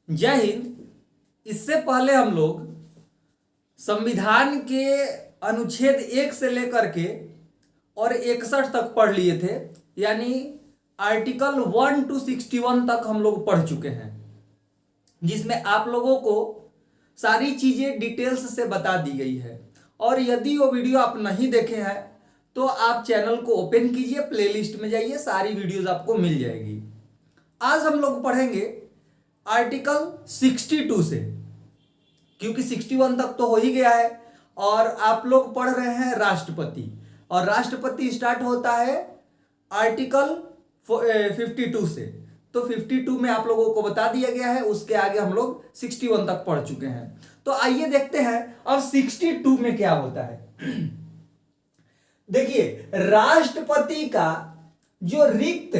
जय हिंद। इससे पहले हम लोग संविधान के अनुच्छेद 1 से लेकर के और 61 तक पढ़ लिए थे, यानी आर्टिकल 1 to 61 तक हम लोग पढ़ चुके हैं, जिसमें आप लोगों को सारी चीजें डिटेल्स से बता दी गई है। और यदि वो वीडियो आप नहीं देखे हैं तो आप चैनल को ओपन कीजिए, प्लेलिस्ट में जाइए, सारी वीडियोस आपको मिल जाएगी। आज हम लोग पढ़ेंगे आर्टिकल 62 से, क्योंकि 61 तक तो हो ही गया है। और आप लोग पढ़ रहे हैं राष्ट्रपति, और राष्ट्रपति स्टार्ट होता है आर्टिकल 52 से। तो 52 में आप लोगों को बता दिया गया है, उसके आगे हम लोग 61 तक पढ़ चुके हैं। तो आइए देखते हैं अब 62 में क्या होता है। देखिए, राष्ट्रपति का जो रिक्त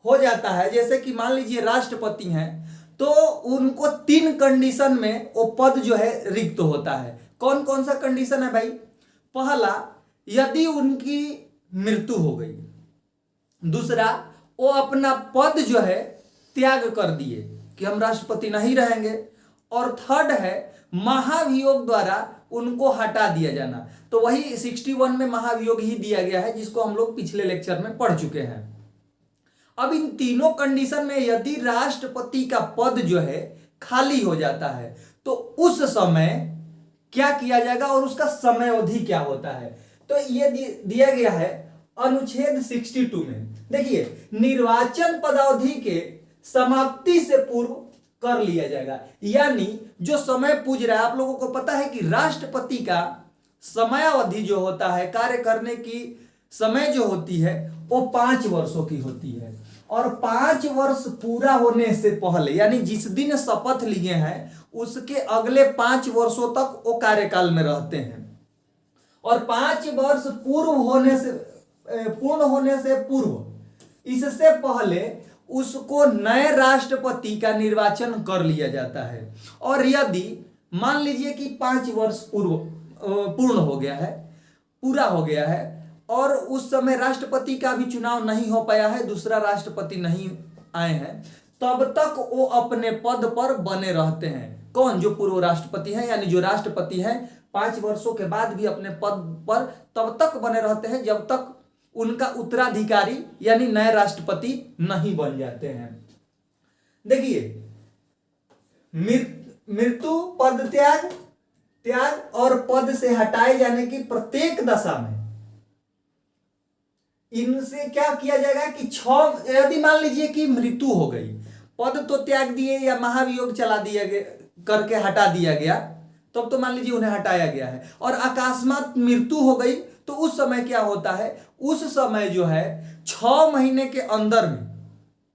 हो जाता है, जैसे कि मान लीजिए राष्ट्रपति हैं, तो उनको 3 कंडीशन में वो पद जो है रिक्त होता है। कौन कौन सा कंडीशन है भाई? पहला, यदि उनकी मृत्यु हो गई। दूसरा, वो अपना पद जो है त्याग कर दिए कि हम राष्ट्रपति नहीं रहेंगे। और थर्ड है, महाभियोग द्वारा उनको हटा दिया जाना। तो वही 61 में महाभियोग ही दिया गया है, जिसको हम लोग पिछले लेक्चर में पढ़ चुके हैं। अब इन तीनों कंडीशन में यदि राष्ट्रपति का पद जो है खाली हो जाता है, तो उस समय क्या किया जाएगा और उसका समय अवधि क्या होता है, तो ये दिया गया है अनुच्छेद 62 में। देखिए, निर्वाचन पदावधि के समाप्ति से पूर्व कर लिया जाएगा। यानी जो समय पूछ रहा है, आप लोगों को पता है कि राष्ट्रपति का समयावधि जो होता है, कार्य करने की समय जो होती है, वो 5 वर्षों की होती है। और 5 वर्ष पूरा होने से पहले, यानी जिस दिन शपथ लिए हैं उसके अगले 5 वर्षों तक वो कार्यकाल में रहते हैं। और 5 वर्ष पूर्ण होने से पूर्व, इससे पहले उसको नए राष्ट्रपति का निर्वाचन कर लिया जाता है। और यदि मान लीजिए कि 5 वर्ष पूर्ण हो गया है, पूरा हो गया है, और उस समय राष्ट्रपति का भी चुनाव नहीं हो पाया है, दूसरा राष्ट्रपति नहीं आए हैं, तब तक वो अपने पद पर बने रहते हैं। कौन? जो पूर्व राष्ट्रपति हैं, यानी जो राष्ट्रपति हैं 5 वर्षों के बाद भी अपने पद पर तब तक बने रहते हैं जब तक उनका उत्तराधिकारी यानी नए राष्ट्रपति नहीं बन जाते हैं। देखिए, मृत्यु, पद त्याग और पद से हटाए जाने की प्रत्येक दशा में इनसे क्या किया जाएगा कि 6, यदि मान लीजिए कि मृत्यु हो गई, पद तो त्याग दिए या महाभियोग चला दिया गया, करके हटा दिया गया, तब तो मान लीजिए उन्हें हटाया गया है। और अकस्मात मृत्यु हो गई, तो उस समय क्या होता है? उस समय जो है 6 महीने के अंदर में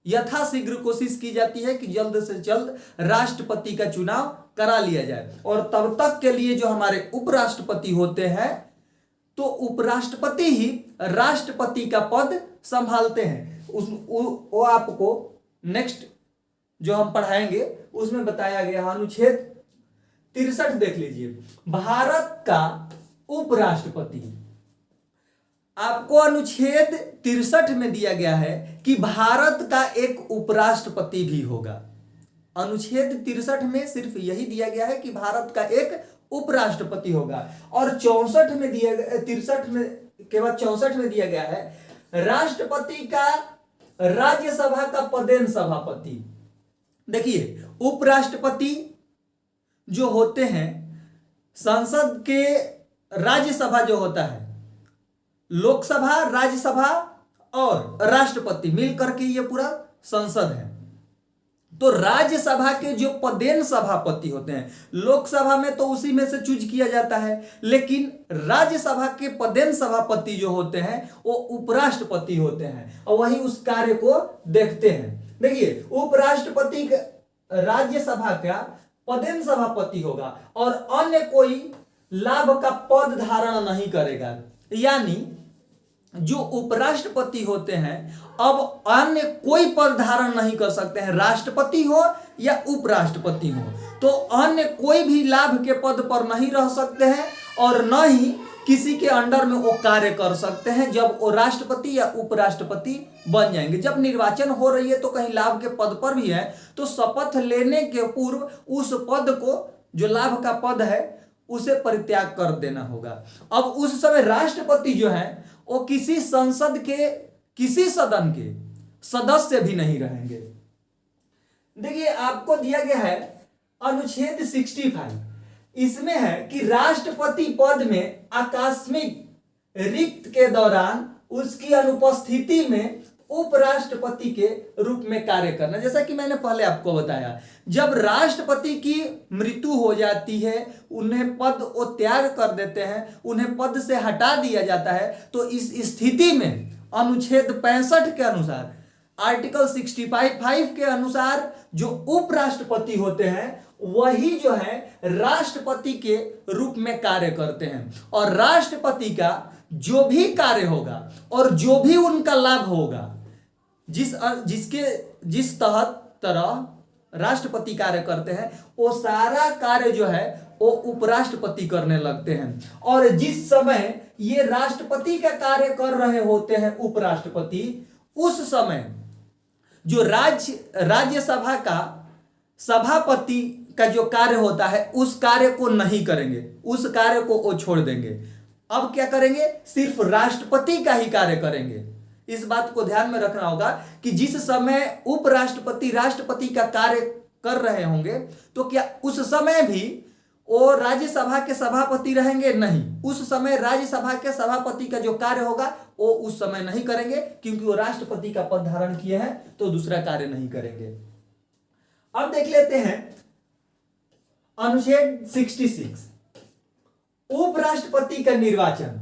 यथाशीघ्र कोशिश की जाती है कि जल्द से जल्द राष्ट्रपति का चुनाव करा लिया जाए। और तब तक के लिए जो हमारे उपराष्ट्रपति होते हैं, तो उपराष्ट्रपति ही राष्ट्रपति का पद संभालते हैं। वो आपको नेक्स्ट जो हम पढ़ाएंगे उसमें बताया गया। अनुच्छेद 63 देख लीजिए, भारत का उपराष्ट्रपति। आपको अनुच्छेद 63 में दिया गया है कि भारत का एक उपराष्ट्रपति भी होगा। अनुच्छेद 63 में सिर्फ यही दिया गया है कि भारत का एक उपराष्ट्रपति होगा। और 64 में दिया गया, 63 में के बाद 64 में दिया गया है राष्ट्रपति का राज्यसभा का पदेन सभापति। देखिए, उपराष्ट्रपति जो होते हैं, संसद के राज्यसभा जो होता है, लोकसभा, राज्यसभा और राष्ट्रपति मिलकर के ये पूरा संसद है। तो राज्यसभा के जो पदेन सभापति होते हैं, लोकसभा में तो उसी में से चूज किया जाता है, लेकिन राज्यसभा के पदेन सभापति जो होते हैं वो उपराष्ट्रपति होते हैं, और वही उस कार्य को देखते हैं। देखिए, उपराष्ट्रपति राज्यसभा का पदेन सभापति होगा और अन्य कोई लाभ का पद धारण नहीं करेगा। यानी जो उपराष्ट्रपति होते हैं अब अन्य कोई पद धारण नहीं कर सकते हैं, राष्ट्रपति हो या उपराष्ट्रपति हो, तो अन्य कोई भी लाभ के पद पर नहीं रह सकते हैं और न ही किसी के अंडर में वो कार्य कर सकते हैं जब वो राष्ट्रपति या उपराष्ट्रपति बन जाएंगे। जब निर्वाचन हो रही है तो कहीं लाभ के पद पर भी है तो शपथ लेने के पूर्व उस पद को, जो लाभ का पद है, उसे परित्याग कर देना होगा। अब उस समय राष्ट्रपति जो है वो किसी संसद के, किसी सदन के सदस्य भी नहीं रहेंगे। देखिए आपको दिया गया है अनुच्छेद 65, इसमें है कि राष्ट्रपति पद में आकस्मिक रिक्त के दौरान उसकी अनुपस्थिति में उपराष्ट्रपति के रूप में कार्य करना। जैसा कि मैंने पहले आपको बताया, जब राष्ट्रपति की मृत्यु हो जाती है, उन्हें पद वो त्याग कर देते हैं, उन्हें पद से हटा दिया जाता है, तो इस स्थिति में अनुच्छेद 65 के अनुसार, आर्टिकल 65 के अनुसार जो उपराष्ट्रपति होते हैं वही जो है राष्ट्रपति के रूप में कार्य करते हैं। और राष्ट्रपति का जो भी कार्य होगा और जो भी उनका लाभ होगा, जिस तरह राष्ट्रपति कार्य करते हैं, वो सारा कार्य जो है वो उपराष्ट्रपति करने लगते हैं। और जिस समय ये राष्ट्रपति का कार्य कर रहे होते हैं उपराष्ट्रपति, उस समय जो राज्यसभा का सभापति का जो कार्य होता है उस कार्य को नहीं करेंगे, उस कार्य को वो छोड़ देंगे। अब क्या करेंगे? सिर्फ राष्ट्रपति का ही कार्य करेंगे। इस बात को ध्यान में रखना होगा कि जिस समय उपराष्ट्रपति राष्ट्रपति का कार्य कर रहे होंगे तो क्या उस समय भी वो राज्यसभा के सभापति रहेंगे? नहीं, उस समय राज्यसभा के सभापति का जो कार्य होगा वो उस समय नहीं करेंगे, क्योंकि वो राष्ट्रपति का पद धारण किए हैं तो दूसरा कार्य नहीं करेंगे। अब देख लेते हैं अनुच्छेद 66, उपराष्ट्रपति का निर्वाचन।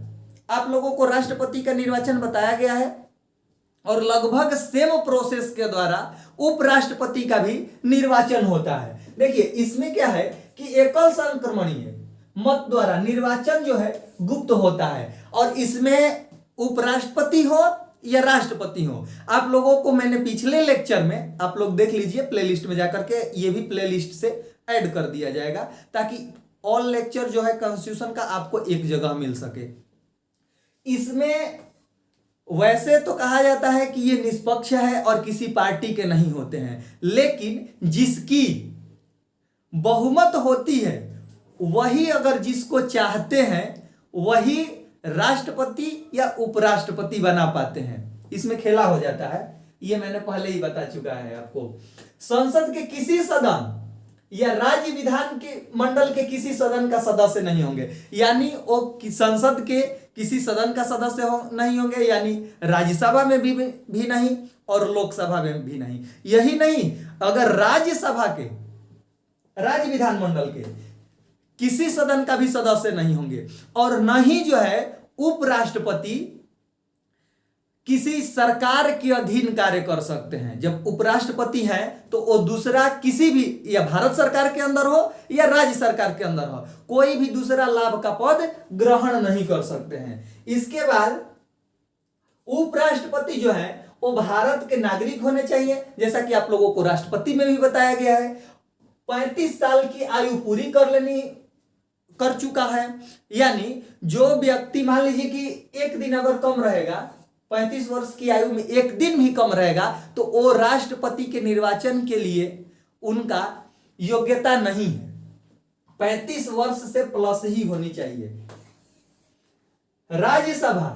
आप लोगों को राष्ट्रपति का निर्वाचन बताया गया है और लगभग सेम प्रोसेस के द्वारा उपराष्ट्रपति का भी निर्वाचन होता है। देखिए इसमें क्या है कि एकल संक्रमणीय मत द्वारा निर्वाचन जो है गुप्त होता है, और इसमें उपराष्ट्रपति हो या राष्ट्रपति हो, आप लोगों को मैंने पिछले लेक्चर में, आप लोग देख लीजिए प्लेलिस्ट में जाकर के, ये भी प्लेलिस्ट से ऐड कर दिया जाएगा ताकि ऑल लेक्चर जो है कॉन्स्टिट्यूशन का आपको एक जगह मिल सके। इसमें वैसे तो कहा जाता है कि ये निष्पक्ष है और किसी पार्टी के नहीं होते हैं, लेकिन जिसकी बहुमत होती है वही, अगर जिसको चाहते हैं वही राष्ट्रपति या उपराष्ट्रपति बना पाते हैं। इसमें खेला हो जाता है, ये मैंने पहले ही बता चुका है आपको। संसद के किसी सदन या राज्य विधान के मंडल के किसी सदन का सदस्य नहीं होंगे, यानी वो संसद के किसी सदन का सदस्य नहीं होंगे, यानी राज्यसभा में भी नहीं और लोकसभा में भी नहीं। यही नहीं, अगर राज्यसभा के, राज्य विधान मंडल के किसी सदन का भी सदस्य नहीं होंगे, और न ही जो है उपराष्ट्रपति किसी सरकार के अधीन कार्य कर सकते हैं। जब उपराष्ट्रपति हैं तो वो दूसरा किसी भी, या भारत सरकार के अंदर हो या राज्य सरकार के अंदर हो, कोई भी दूसरा लाभ का पद ग्रहण नहीं कर सकते हैं। इसके बाद उपराष्ट्रपति जो है वो भारत के नागरिक होने चाहिए, जैसा कि आप लोगों को राष्ट्रपति में भी बताया गया है। 35 साल की आयु पूरी कर चुका है, यानी जो व्यक्ति, मान लीजिए कि एक दिन अगर कम रहेगा, 35 वर्ष की आयु में एक दिन भी कम रहेगा, तो वो राष्ट्रपति के निर्वाचन के लिए उनका योग्यता नहीं है। 35 वर्ष से प्लस ही होनी चाहिए। राज्यसभा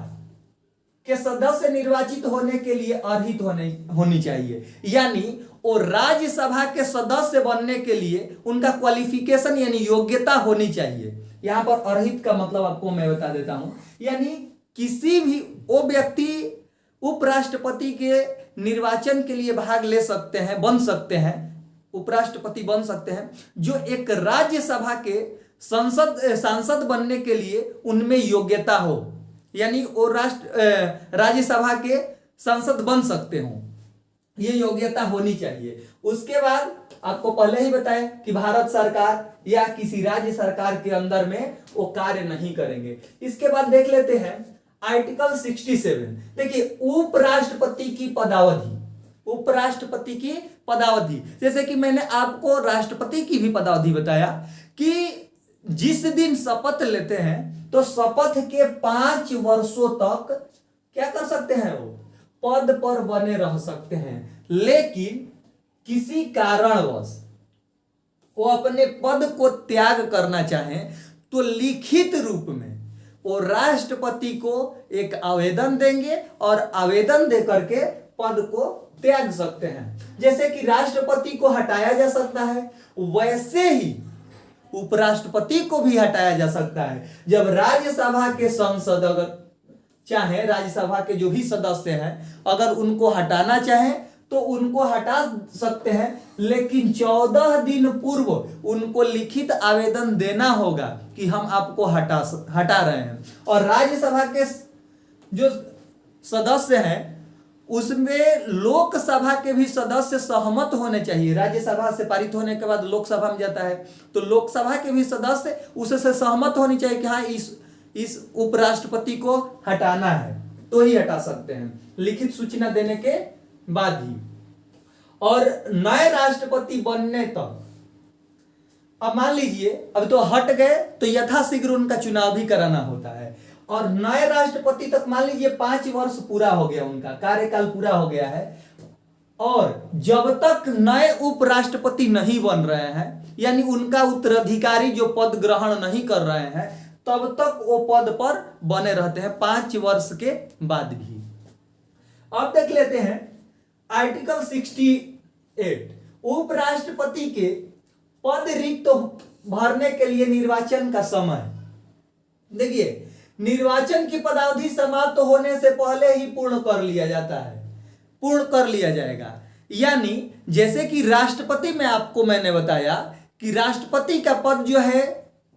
के सदस्य निर्वाचित होने के लिए अर्हित होनी चाहिए, यानी और राज्यसभा के सदस्य बनने के लिए उनका क्वालिफिकेशन यानी योग्यता होनी चाहिए। यहां पर अर्हित का मतलब आपको मैं बता देता हूं, यानी किसी भी वो व्यक्ति उपराष्ट्रपति के निर्वाचन के लिए भाग ले सकते हैं, बन सकते हैं, उपराष्ट्रपति बन सकते हैं, जो एक राज्यसभा के सांसद बनने के लिए उनमें योग्यता हो, यानी वो राज्यसभा के सांसद बन सकते हो, ये योग्यता होनी चाहिए। उसके बाद आपको पहले ही बताया कि भारत सरकार या किसी राज्य सरकार के अंदर में वो कार्य नहीं करेंगे। इसके बाद देख लेते हैं आर्टिकल 67। देखिए उपराष्ट्रपति की पदावधि, उपराष्ट्रपति की पदावधि, जैसे कि मैंने आपको राष्ट्रपति की भी पदावधि बताया कि जिस दिन शपथ लेते हैं तो शपथ के 5 वर्षों तक क्या कर सकते हैं, वो पद पर बने रह सकते हैं। लेकिन किसी कारणवश वो अपने पद को त्याग करना चाहें तो लिखित रूप में वो राष्ट्रपति को एक आवेदन देंगे और आवेदन दे करके पद को त्याग सकते हैं। जैसे कि राष्ट्रपति को हटाया जा सकता है, वैसे ही उपराष्ट्रपति को भी हटाया जा सकता है। जब राज्यसभा के सांसद अगर चाहे, राज्यसभा के जो भी सदस्य हैं अगर उनको हटाना चाहें तो उनको हटा सकते हैं, लेकिन 14 दिन पूर्व उनको लिखित आवेदन देना होगा कि हम आपको हटा रहे हैं। और राज्यसभा के जो सदस्य हैं उसमें लोकसभा के भी सदस्य सहमत होने चाहिए। राज्यसभा से पारित होने के बाद लोकसभा में जाता है तो लोकसभा के भी सदस्य उससे सहमत होनी चाहिए कि हाँ इस उपराष्ट्रपति को हटाना है, तो ही हटा सकते हैं लिखित सूचना देने के बाद ही। और नए राष्ट्रपति बनने तक अब मान लीजिए अब तो हट गए तो यथाशीघ्र उनका चुनाव भी कराना होता है। और नए राष्ट्रपति तक मान लीजिए 5 वर्ष पूरा हो गया, उनका कार्यकाल पूरा हो गया है, और जब तक नए उपराष्ट्रपति नहीं बन रहे हैं यानी उनका उत्तराधिकारी जो पद ग्रहण नहीं कर रहे हैं तब तक वो पद पर बने रहते हैं 5 वर्ष के बाद भी। अब देख लेते हैं आर्टिकल 68 उपराष्ट्रपति के पद रिक्त भरने के लिए निर्वाचन का समय। देखिए निर्वाचन की पदावधि समाप्त होने से पहले ही पूर्ण कर लिया जाता है, पूर्ण कर लिया जाएगा। यानी जैसे कि राष्ट्रपति में आपको मैंने बताया कि राष्ट्रपति का पद जो है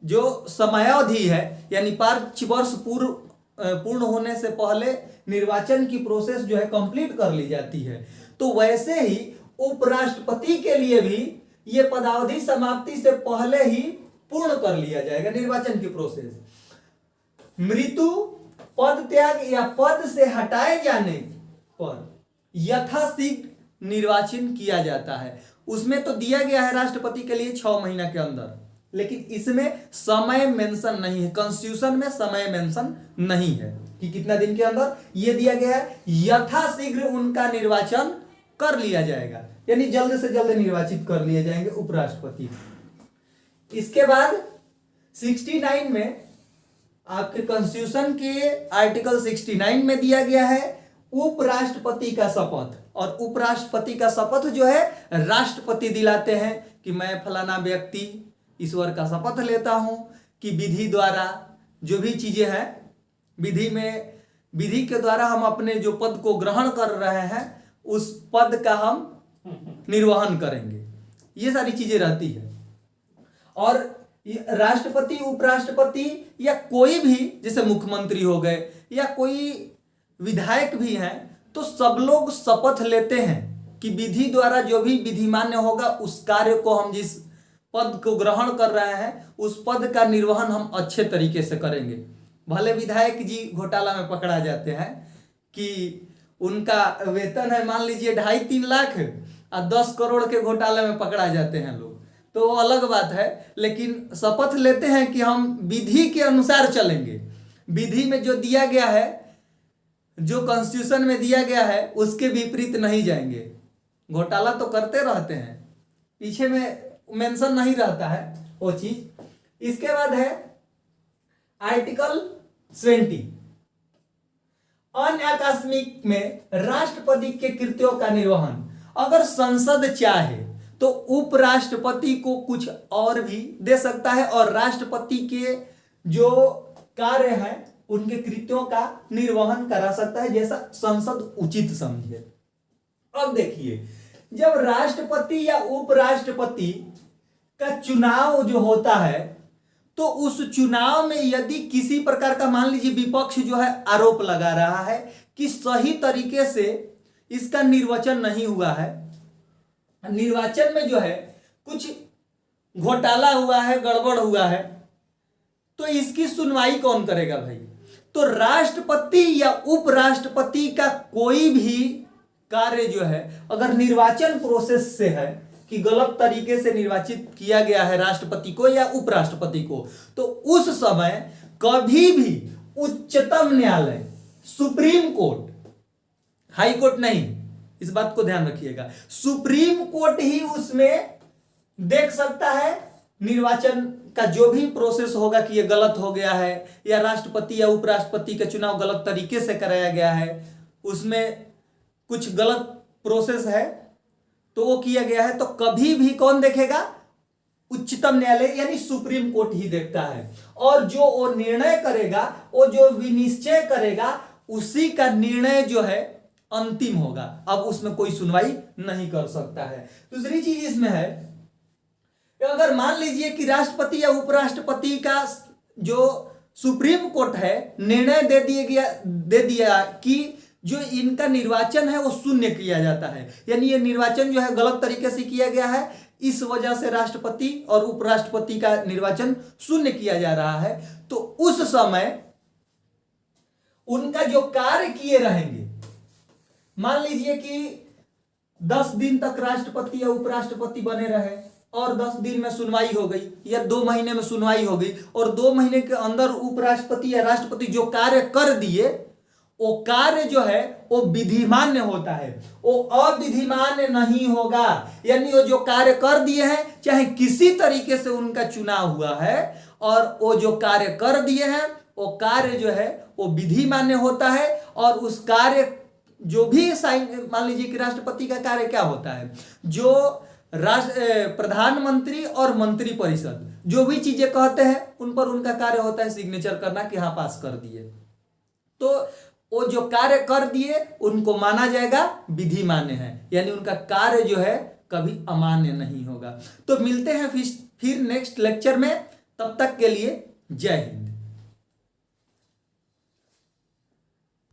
जो समयावधि है यानी 5 वर्ष पूर्ण होने से पहले निर्वाचन की प्रोसेस जो है कंप्लीट कर ली जाती है, तो वैसे ही उपराष्ट्रपति के लिए भी ये पदावधि समाप्ति से पहले ही पूर्ण कर लिया जाएगा निर्वाचन की प्रोसेस। मृत्यु, पद त्याग या पद से हटाए जाने पर यथाशीघ्र निर्वाचन किया जाता है। उसमें तो दिया गया है राष्ट्रपति के लिए 6 महीना के अंदर, लेकिन इसमें समय मेंशन नहीं है, कॉन्स्टिट्यूशन में समय मेंशन नहीं है कि कितना दिन के अंदर, ये दिया गया है यथाशीघ्र उनका निर्वाचन कर लिया जाएगा, यानी जल्द से जल्द निर्वाचित कर लिए जाएंगे उपराष्ट्रपति। इसके बाद 69 में आपके कॉन्स्टिट्यूशन के आर्टिकल 69 में दिया गया है उपराष्ट्रपति का शपथ। और उपराष्ट्रपति का शपथ जो है राष्ट्रपति दिलाते हैं कि मैं फलाना व्यक्ति ईश्वर का शपथ लेता हूं कि विधि द्वारा जो भी चीजें हैं विधि के द्वारा हम अपने जो पद को ग्रहण कर रहे हैं उस पद का हम निर्वहन करेंगे, ये सारी चीजें रहती है। और राष्ट्रपति, उपराष्ट्रपति या कोई भी जैसे मुख्यमंत्री हो गए या कोई विधायक भी हैं तो सब लोग शपथ लेते हैं कि विधि द्वारा जो भी विधिमान्य होगा उस कार्य को हम जिस पद को ग्रहण कर रहे हैं उस पद का निर्वहन हम अच्छे तरीके से करेंगे। भले विधायक जी घोटाला में पकड़ा जाते हैं कि उनका वेतन है मान लीजिए 2.5-3 लाख और 10 करोड़ के घोटाले में पकड़ा जाते हैं लोग, तो वो अलग बात है, लेकिन शपथ लेते हैं कि हम विधि के अनुसार चलेंगे, विधि में जो दिया गया है, जो कॉन्स्टिट्यूशन में दिया गया है उसके विपरीत नहीं जाएंगे। घोटाला तो करते रहते हैं, पीछे में मेंशन नहीं रहता है वो चीज। इसके बाद है आर्टिकल 20 अन्य आकस्मिक में राष्ट्रपति के कृत्यों का निर्वहन। अगर संसद चाहे तो उपराष्ट्रपति को कुछ और भी दे सकता है और राष्ट्रपति के जो कार्य हैं उनके कृत्यों का निर्वहन करा सकता है जैसा संसद उचित समझे। अब देखिए जब राष्ट्रपति या उपराष्ट्रपति का चुनाव जो होता है तो उस चुनाव में यदि किसी प्रकार का मान लीजिए विपक्ष जो है आरोप लगा रहा है कि सही तरीके से इसका निर्वाचन नहीं हुआ है, निर्वाचन में जो है कुछ घोटाला हुआ है, गड़बड़ हुआ है, तो इसकी सुनवाई कौन करेगा भाई? तो राष्ट्रपति या उपराष्ट्रपति का कोई भी कार्य जो है अगर निर्वाचन प्रोसेस से है कि गलत तरीके से निर्वाचित किया गया है राष्ट्रपति को या उपराष्ट्रपति को, तो उस समय कभी भी उच्चतम न्यायालय, सुप्रीम कोर्ट, हाई कोर्ट नहीं, इस बात को ध्यान रखिएगा, सुप्रीम कोर्ट ही उसमें देख सकता है निर्वाचन का जो भी प्रोसेस होगा कि ये गलत हो गया है या राष्ट्रपति या उपराष्ट्रपति का चुनाव गलत तरीके से कराया गया है, उसमें कुछ गलत प्रोसेस है तो वो किया गया है, तो कभी भी कौन देखेगा? उच्चतम न्यायालय यानी सुप्रीम कोर्ट ही देखता है। और जो वो निर्णय करेगा, वो जो विनिश्चय करेगा, उसी का निर्णय जो है अंतिम होगा। अब उसमें कोई सुनवाई नहीं कर सकता है। दूसरी चीज इसमें है, अगर मान लीजिए कि राष्ट्रपति या उपराष्ट्रपति का जो सुप्रीम कोर्ट है निर्णय दे दिया कि जो इनका निर्वाचन है वो शून्य किया जाता है, यानी ये निर्वाचन जो है गलत तरीके से किया गया है, इस वजह से राष्ट्रपति और उपराष्ट्रपति का निर्वाचन शून्य किया जा रहा है, तो उस समय उनका जो कार्य किए रहेंगे, मान लीजिए कि 10 दिन तक राष्ट्रपति या उपराष्ट्रपति बने रहे और 10 दिन में सुनवाई हो गई या 2 महीने में सुनवाई हो गई और 2 महीने के अंदर उपराष्ट्रपति या राष्ट्रपति जो कार्य कर दिए, वो कार्य जो है वो विधिमान्य होता है, वो अविधिमान्य नहीं होगा। यानी वो जो कार्य कर दिए हैं, चाहे किसी तरीके से उनका चुनाव हुआ है, और वो जो कार्य कर दिए हैं वो कार्य जो है वो विधिमान्य होता है। और उस कार्य जो भी मान लीजिए कि राष्ट्रपति का कार्य क्या होता है, जो प्रधानमंत्री और मंत्री परिषद जो भी चीजें कहते हैं उन पर उनका कार्य होता है सिग्नेचर करना कि हाँ पास कर दिए, तो वो जो कार्य कर दिए उनको माना जाएगा विधि मान्य है, यानी उनका कार्य जो है कभी अमान्य नहीं होगा। तो मिलते हैं फिर नेक्स्ट लेक्चर में, तब तक के लिए जय हिंद।